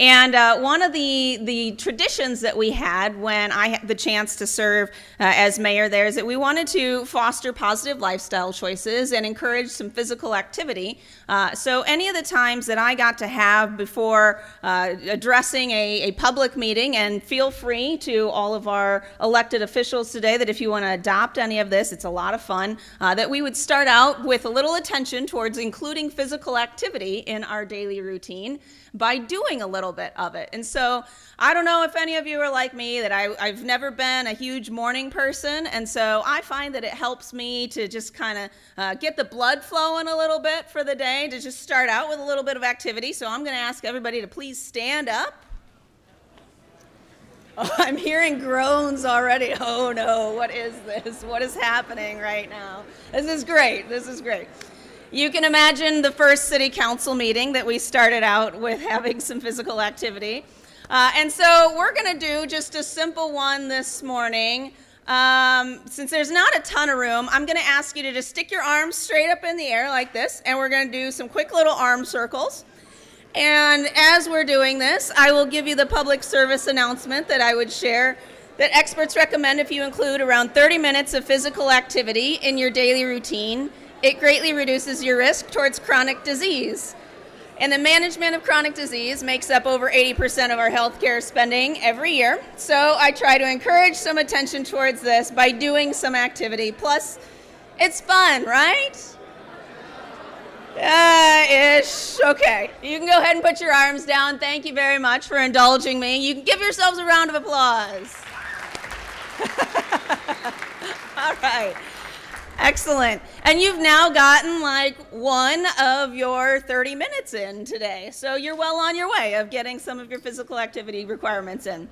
And one of the traditions that we had when I had the chance to serve as mayor there is that we wanted to foster positive lifestyle choices and encourage some physical activity. So any of the times that I got to have before addressing a public meeting, and feel free to all of our elected officials today that if you want to adopt any of this, it's a lot of fun, that we would start out with a little attention towards including physical activity in our daily routine by doing a little bit of it. And so I don't know if any of you are like me, that I've never been a huge morning person, and so I find that it helps me to just kind of get the blood flowing a little bit for the day, to just start out with a little bit of activity. So I'm going to ask everybody to please stand up. Oh, I'm hearing groans already. Oh no, what is this? What is happening right now? This is great. This is great. You can imagine the first city council meeting that we started out with having some physical activity. And so we're going to do just a simple one this morning. Since there's not a ton of room, I'm going to ask you to just stick your arms straight up in the air like this, and we're going to do some quick little arm circles. And as we're doing this, I will give you the public service announcement that I would share, that experts recommend if you include around 30 minutes of physical activity in your daily routine, it greatly reduces your risk towards chronic disease. And the management of chronic disease makes up over 80% of our healthcare spending every year. So I try to encourage some attention towards this by doing some activity. Plus, it's fun, right? Ish. Okay. You can go ahead and put your arms down. Thank you very much for indulging me. You can give yourselves a round of applause. All right. Excellent. And you've now gotten like one of your 30 minutes in today. So you're well on your way of getting some of your physical activity requirements in.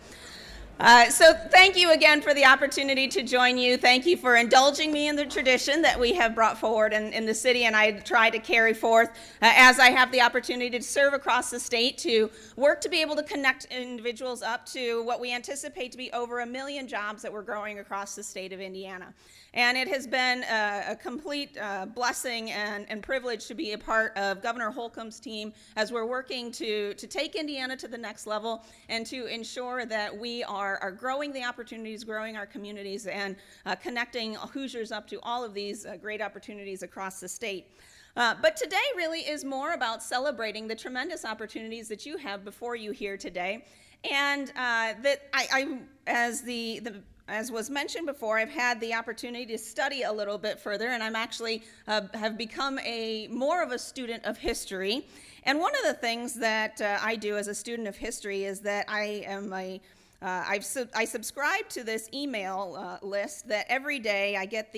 So thank you again for the opportunity to join you. Thank you for indulging me in the tradition that we have brought forward in the city, and I try to carry forth as I have the opportunity to serve across the state, to work to be able to connect individuals up to what we anticipate to be over 1 million jobs that we're growing across the state of Indiana. And it has been a complete blessing and privilege to be a part of Governor Holcomb's team as we're working to take Indiana to the next level and to ensure that we are growing the opportunities, growing our communities, and connecting Hoosiers up to all of these great opportunities across the state. But today really is more about celebrating the tremendous opportunities that you have before you here today. And that as was mentioned before, I've had the opportunity to study a little bit further, and I'm actually have become more of a student of history. And one of the things that I do as a student of history is that I am I subscribe to this email list that every day I get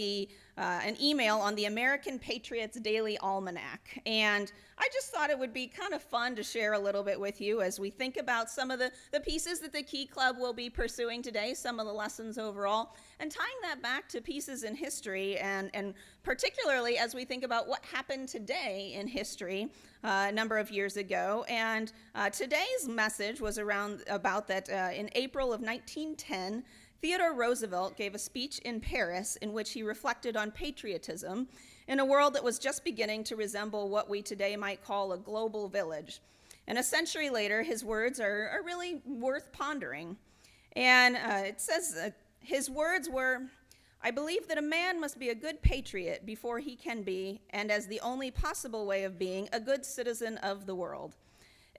an email on the American Patriots Daily Almanac. And I just thought it would be kind of fun to share a little bit with you as we think about some of the pieces that the Key Club will be pursuing today, some of the lessons overall, and tying that back to pieces in history, and particularly as we think about what happened today in history a number of years ago. And today's message was about that in April of 1910, Theodore Roosevelt gave a speech in Paris in which he reflected on patriotism in a world that was just beginning to resemble what we today might call a global village. And a century later, his words are really worth pondering. And it says his words were, "I believe that a man must be a good patriot before he can be, and as the only possible way of being, a good citizen of the world.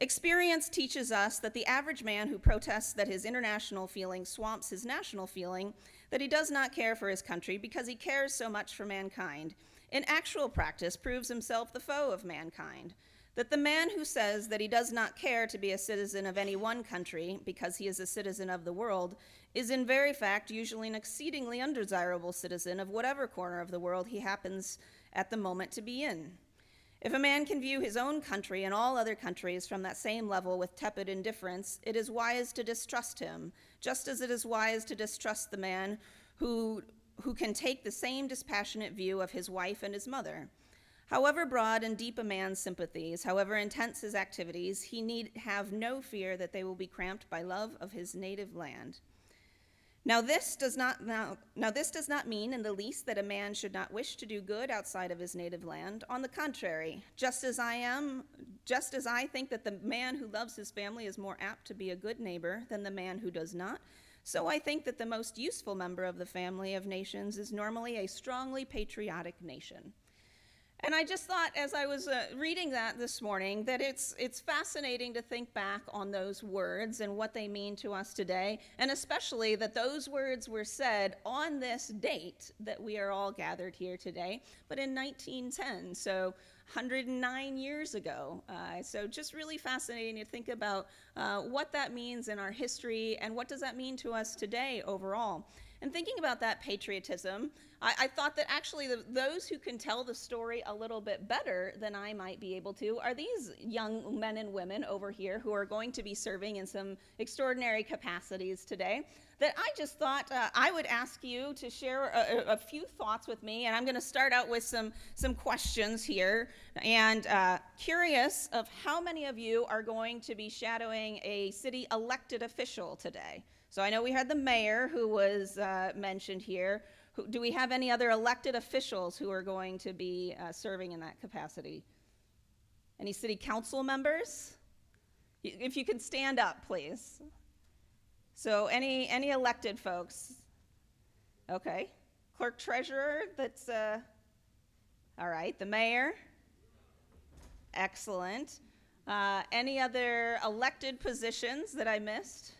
Experience teaches us that the average man who protests that his international feeling swamps his national feeling, that he does not care for his country because he cares so much for mankind, in actual practice proves himself the foe of mankind. That the man who says that he does not care to be a citizen of any one country because he is a citizen of the world is in very fact usually an exceedingly undesirable citizen of whatever corner of the world he happens at the moment to be in. If a man can view his own country and all other countries from that same level with tepid indifference, it is wise to distrust him, just as it is wise to distrust the man who can take the same dispassionate view of his wife and his mother. However broad and deep a man's sympathies, however intense his activities, he need have no fear that they will be cramped by love of his native land." Now this does not mean in the least that a man should not wish to do good outside of his native land. On the contrary, just as I think that the man who loves his family is more apt to be a good neighbor than the man who does not, so I think that the most useful member of the family of nations is normally a strongly patriotic nation. And I just thought, as I was reading that this morning, that it's fascinating to think back on those words and what they mean to us today, and especially that those words were said on this date that we are all gathered here today, but in 1910, so 109 years ago. So just really fascinating to think about what that means in our history and what does that mean to us today overall. And thinking about that patriotism, I thought that actually those who can tell the story a little bit better than I might be able to are these young men and women over here who are going to be serving in some extraordinary capacities today, that I just thought I would ask you to share a few thoughts with me. And I'm going to start out with some questions here. And curious of how many of you are going to be shadowing a city elected official today. So I know we had the mayor who was mentioned here. Do we have any other elected officials who are going to be serving in that capacity? Any city council members? If you could stand up, please. So any elected folks? Okay. Clerk treasurer, that's, all right. The mayor? Excellent. Any other elected positions that I missed?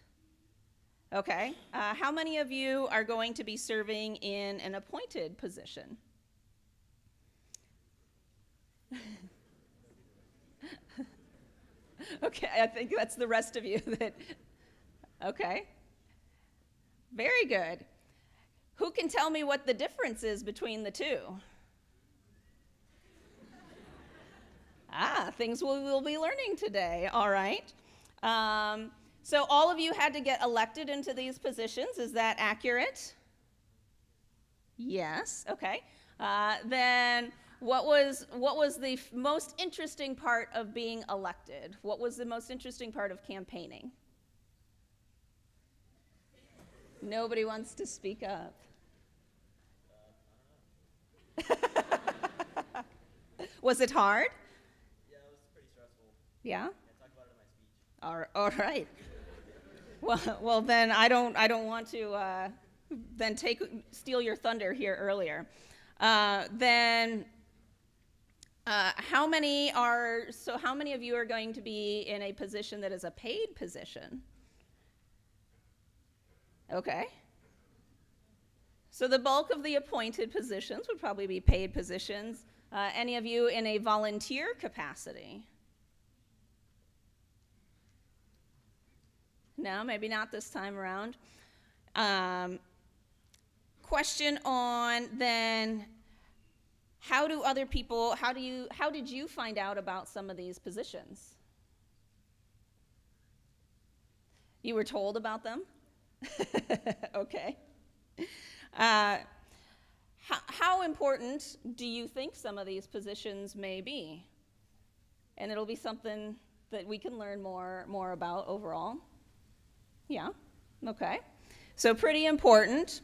Okay. How many of you are going to be serving in an appointed position? Okay, I think that's the rest of you. Okay. Very good. Who can tell me what the difference is between the two? Things we'll be learning today. All right. So all of you had to get elected into these positions. Is that accurate? Yes. Okay. Then what was the most interesting part of being elected? What was the most interesting part of campaigning? Nobody wants to speak up. Was it hard? Yeah, it was pretty stressful. Yeah? I talked about it in my speech. All right. Well, then I don't want to then steal your thunder here earlier. Then how many of you are going to be in a position that is a paid position? Okay. So the bulk of the appointed positions would probably be paid positions. Any of you in a volunteer capacity? No, maybe not this time around. Question on then, how did you find out about some of these positions? You were told about them? Okay. How important do you think some of these positions may be? And it'll be something that we can learn more about overall. Yeah, okay. So pretty important.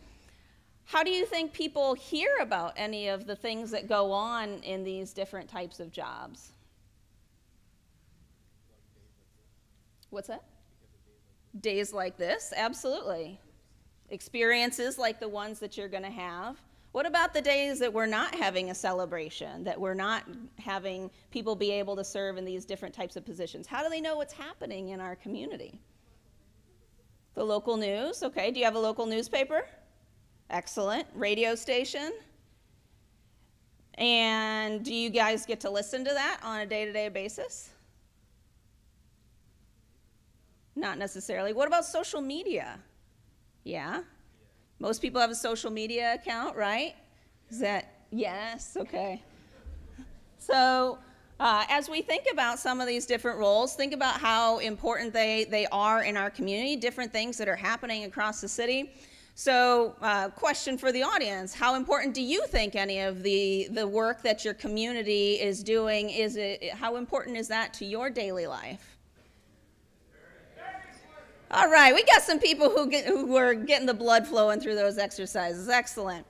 How do you think people hear about any of the things that go on in these different types of jobs? What's that? Days like this, absolutely. Experiences like the ones that you're going to have. What about the days that we're not having a celebration, that we're not having people be able to serve in these different types of positions? How do they know what's happening in our community? The local news, okay. Do you have a local newspaper? Excellent. Radio station? And do you guys get to listen to that on a day-to-day basis? Not necessarily. What about social media? Yeah? Most people have a social media account, right? Is that, yes, okay. So as we think about some of these different roles, think about how important they are in our community, different things that are happening across the city. So question for the audience, how important do you think any of the work that your community is doing, how important is that to your daily life? All right, we got some people who were getting the blood flowing through those exercises. Excellent.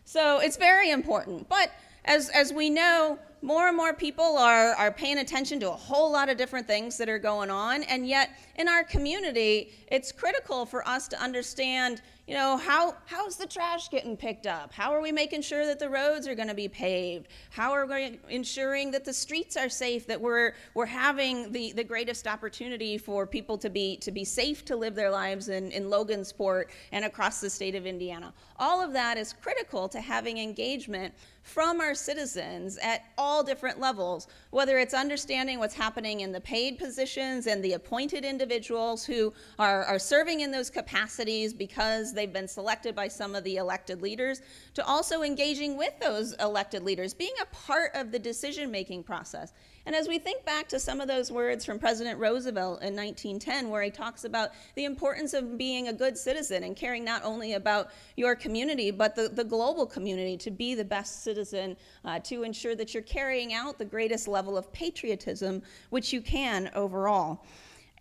So it's very important. But as we know, more and more people are paying attention to a whole lot of different things that are going on. And yet in our community, it's critical for us to understand, you know, how's the trash getting picked up? How are we making sure that the roads are going to be paved? How are we ensuring that the streets are safe, that we're having the greatest opportunity for people to be safe to live their lives in Logansport and across the state of Indiana? All of that is critical to having engagement from our citizens at all different levels, whether it's understanding what's happening in the paid positions and the appointed individuals who are serving in those capacities because they've been selected by some of the elected leaders, to also engaging with those elected leaders, being a part of the decision-making process. And as we think back to some of those words from President Roosevelt in 1910, where he talks about the importance of being a good citizen and caring not only about your community, but the global community, to be the best citizen, to ensure that you're carrying out the greatest level of patriotism which you can overall.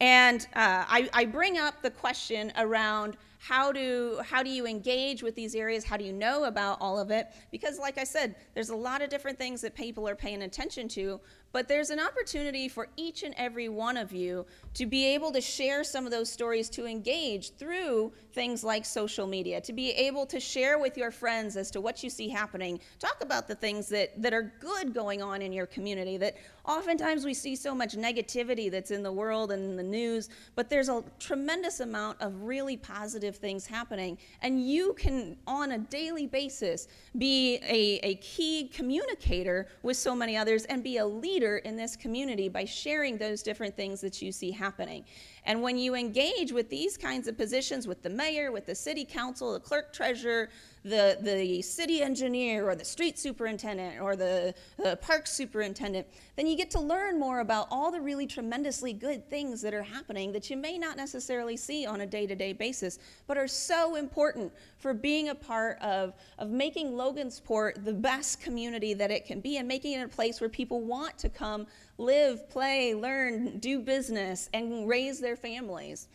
And I bring up the question around how do you engage with these areas? How do you know about all of it? Because like I said, there's a lot of different things that people are paying attention to, but there's an opportunity for each and every one of you to be able to share some of those stories, to engage through things like social media, to be able to share with your friends as to what you see happening. Talk about the things that are good going on in your community, that oftentimes we see so much negativity that's in the world and in the news, but there's a tremendous amount of really positive things happening. And you can, on a daily basis, be a key communicator with so many others and be a leader in this community by sharing those different things that you see happening. And when you engage with these kinds of positions, with the mayor, with the city council, the clerk treasurer, the city engineer, or the street superintendent, or the park superintendent, then you get to learn more about all the really tremendously good things that are happening that you may not necessarily see on a day-to-day basis, but are so important for being a part of making Logansport the best community that it can be, and making it a place where people want to come live, play, learn, do business, and raise their families.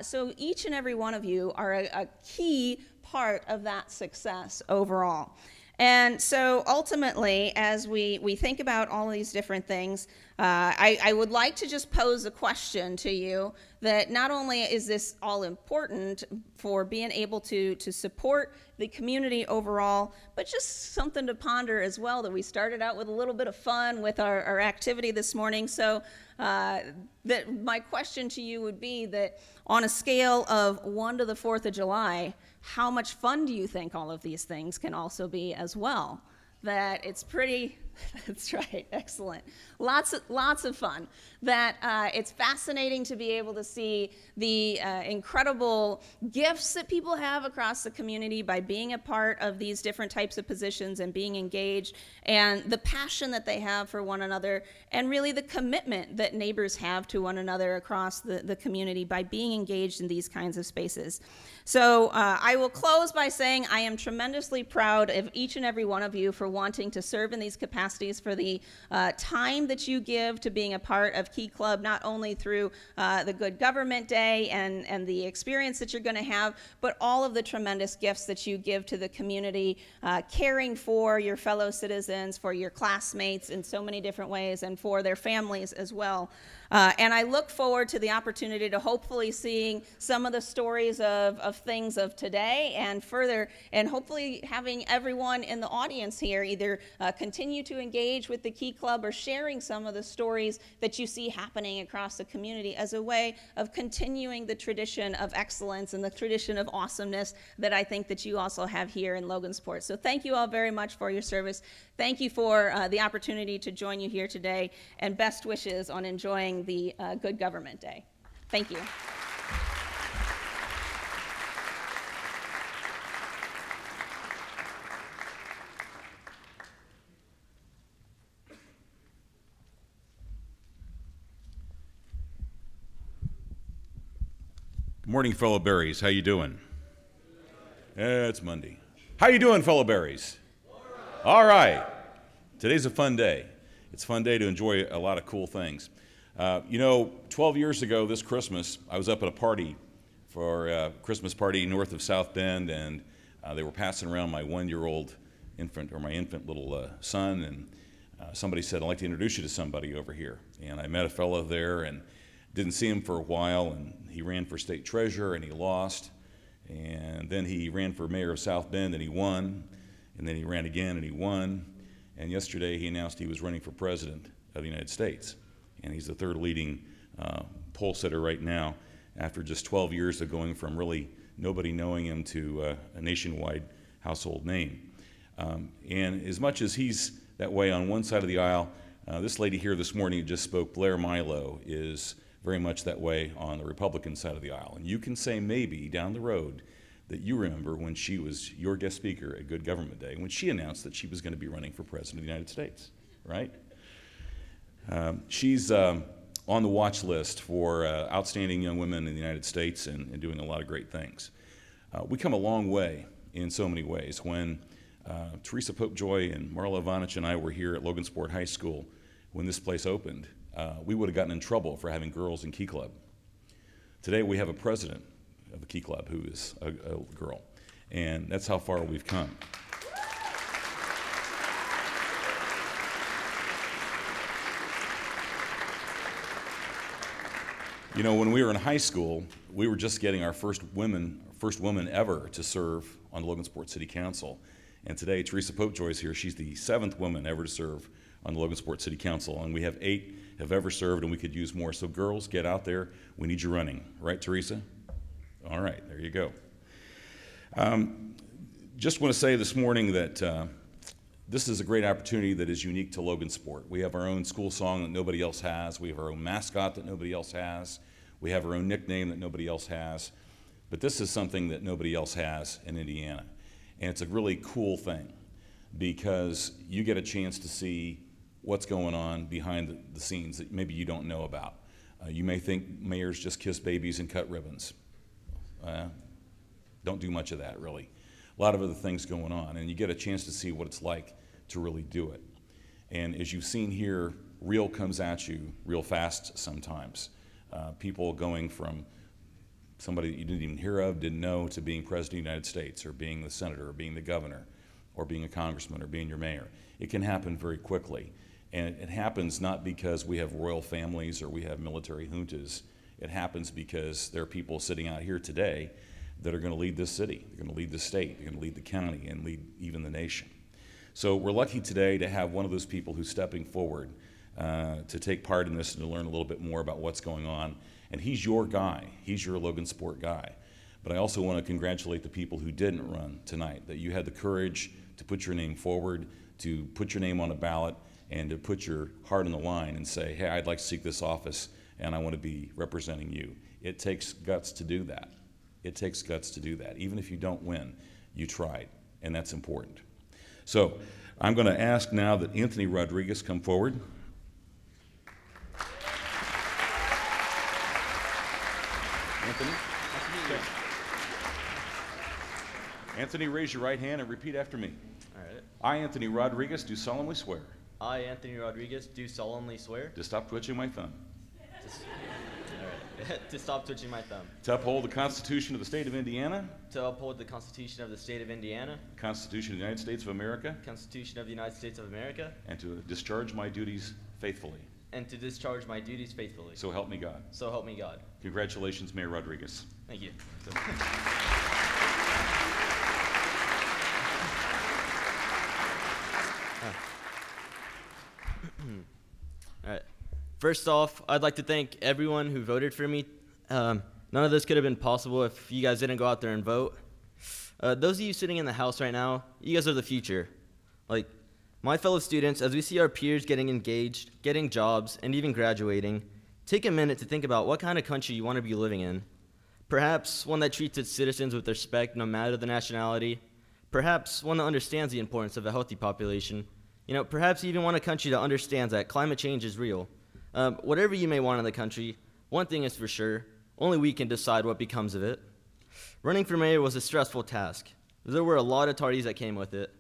So each and every one of you are a key part of that success overall. And so ultimately, as we think about all of these different things, I would like to just pose a question to you that not only is this all important for being able to support the community overall, but just something to ponder as well, that we started out with a little bit of fun with our activity this morning. So that my question to you would be that on a scale of 1 to the 4th of July, how much fun do you think all of these things can also be as well? That it's pretty, that's right, excellent. Lots of fun. That it's fascinating to be able to see the incredible gifts that people have across the community by being a part of these different types of positions and being engaged, and the passion that they have for one another, and really the commitment that neighbors have to one another across the community by being engaged in these kinds of spaces. So I will close by saying I am tremendously proud of each and every one of you for wanting to serve in these capacities, for the time that you give to being a part of Key Club, not only through the Good Government Day and the experience that you're going to have, but all of the tremendous gifts that you give to the community, caring for your fellow citizens, for your classmates in so many different ways, and for their families as well. And I look forward to the opportunity to hopefully seeing some of the stories of things of today and further, and hopefully having everyone in the audience here either continue to engage with the Key Club or sharing some of the stories that you see happening across the community as a way of continuing the tradition of excellence and the tradition of awesomeness that I think that you also have here in Logansport. So thank you all very much for your service. Thank you for the opportunity to join you here today, and best wishes on enjoying the Good Government Day. Thank you. Good morning, fellow berries. How you doing? Yeah, it's Monday. How you doing, fellow berries? All right. Today's a fun day. It's a fun day to enjoy a lot of cool things. You know, 12 years ago this Christmas, I was up at a party for a Christmas party north of South Bend, and they were passing around my one-year-old infant, or my infant little son, and somebody said, I'd like to introduce you to somebody over here. And I met a fellow there and didn't see him for a while, and he ran for state treasurer and he lost. And then he ran for mayor of South Bend and he won. And then he ran again and he won. And yesterday he announced he was running for president of the United States. And he's the third leading poll sitter right now after just 12 years of going from really nobody knowing him to a nationwide household name. And as much as he's that way on one side of the aisle, this lady here this morning who just spoke, Blair Milo, is very much that way on the Republican side of the aisle. And you can say maybe down the road that you remember when she was your guest speaker at Good Government Day, when she announced that she was going to be running for president of the United States, right? She's on the watch list for outstanding young women in the United States and doing a lot of great things. We come a long way in so many ways. When Teresa Popejoy and Marla Ivanich and I were here at Logansport High School when this place opened, we would have gotten in trouble for having girls in Key Club. Today we have a president of the Key Club who is a girl, and that's how far we've come. You know, when we were in high school, we were just getting our first woman ever to serve on the Logansport City Council. And today, Teresa Popejoy is here. She's the 7th woman ever to serve on the Logansport City Council. And we have 8 have ever served, and we could use more. So girls, get out there. We need you running. Right, Teresa? All right, there you go. Just want to say this morning that this is a great opportunity that is unique to Logansport. We have our own school song that nobody else has. We have our own mascot that nobody else has. We have our own nickname that nobody else has. But this is something that nobody else has in Indiana. And it's a really cool thing because you get a chance to see what's going on behind the scenes that maybe you don't know about. You may think mayors just kiss babies and cut ribbons. Don't do much of that, really. A lot of other things going on, and you get a chance to see what it's like to really do it. And as you've seen here, real comes at you real fast sometimes. People going from somebody that you didn't even hear of, didn't know, to being president of the United States, or being the senator, or being the governor, or being a congressman, or being your mayor. It can happen very quickly. And it happens not because we have royal families or we have military juntas. It happens because there are people sitting out here today that are going to lead this city, they're going to lead the state, they're going to lead the county, and lead even the nation. So we're lucky today to have one of those people who's stepping forward to take part in this and to learn a little bit more about what's going on. And he's your guy. He's your Logansport guy. But I also want to congratulate the people who didn't run tonight, that you had the courage to put your name forward, to put your name on a ballot, and to put your heart on the line and say, hey, I'd like to seek this office, and I want to be representing you. It takes guts to do that. It takes guts to do that. Even if you don't win, you tried, and that's important. So I'm going to ask now that Anthony Rodriguez come forward. Anthony? Anthony, raise your right hand and repeat after me. All right. I, Anthony Rodriguez, do solemnly swear I, Anthony Rodriguez, do solemnly swear to stop twitching my thumb, to stop twitching my thumb, to uphold the Constitution of the State of Indiana, to uphold the Constitution of the State of Indiana, the Constitution of the United States of America, Constitution of the United States of America, and to discharge my duties faithfully. and to discharge my duties faithfully. So help me God. So help me God. Congratulations, Mayor Rodriguez. Thank you. All right. First off, I'd like to thank everyone who voted for me. None of this could have been possible if you guys didn't go out there and vote. Those of you sitting in the house right now, you guys are the future. Like, my fellow students, as we see our peers getting engaged, getting jobs, and even graduating, take a minute to think about what kind of country you want to be living in. Perhaps one that treats its citizens with respect no matter the nationality. Perhaps one that understands the importance of a healthy population. You know, perhaps you even want a country that understands that climate change is real. Whatever you may want in the country, one thing is for sure, only we can decide what becomes of it. Running for mayor was a stressful task. There were a lot of tardies that came with it.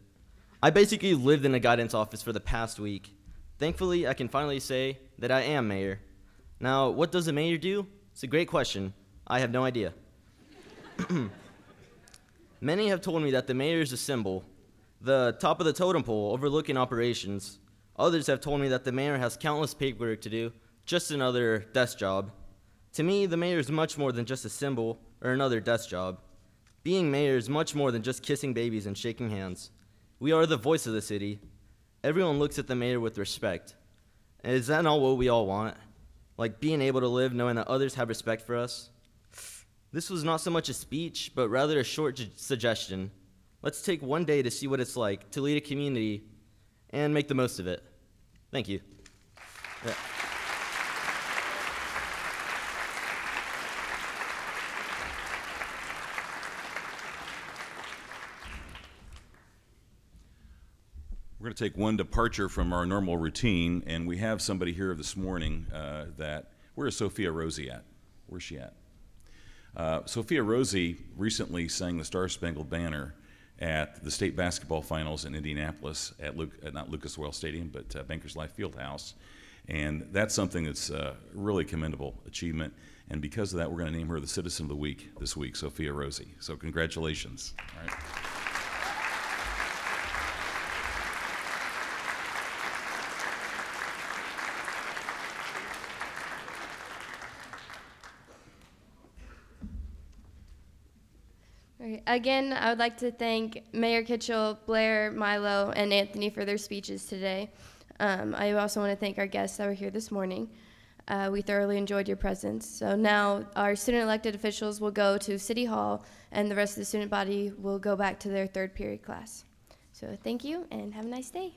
I basically lived in a guidance office for the past week. Thankfully, I can finally say that I am mayor. Now, what does a mayor do? It's a great question. I have no idea. Many have told me that the mayor is a symbol, the top of the totem pole overlooking operations. Others have told me that the mayor has countless paperwork to do, just another desk job. To me, the mayor is much more than just a symbol or another desk job. Being mayor is much more than just kissing babies and shaking hands. We are the voice of the city. Everyone looks at the mayor with respect. And is that not what we all want? Like being able to live knowing that others have respect for us? This was not so much a speech, but rather a short suggestion. Let's take one day to see what it's like to lead a community and make the most of it. Thank you. Yeah. We're going to take one departure from our normal routine, and we have somebody here this morning where is Sophia Rosie at? Where's she at? Sophia Rosie recently sang the Star Spangled Banner at the state basketball finals in Indianapolis at not Lucas Oil Stadium, but Bankers Life Fieldhouse. And that's something that's a really commendable achievement. And because of that, we're going to name her the Citizen of the Week this week, Sophia Rosie. So congratulations. All right. Again, I would like to thank Mayor Kitchell, Blair, Milo, and Anthony for their speeches today. I also want to thank our guests that were here this morning. We thoroughly enjoyed your presence. So now our student elected officials will go to City Hall, and the rest of the student body will go back to their third period class. So thank you, and have a nice day.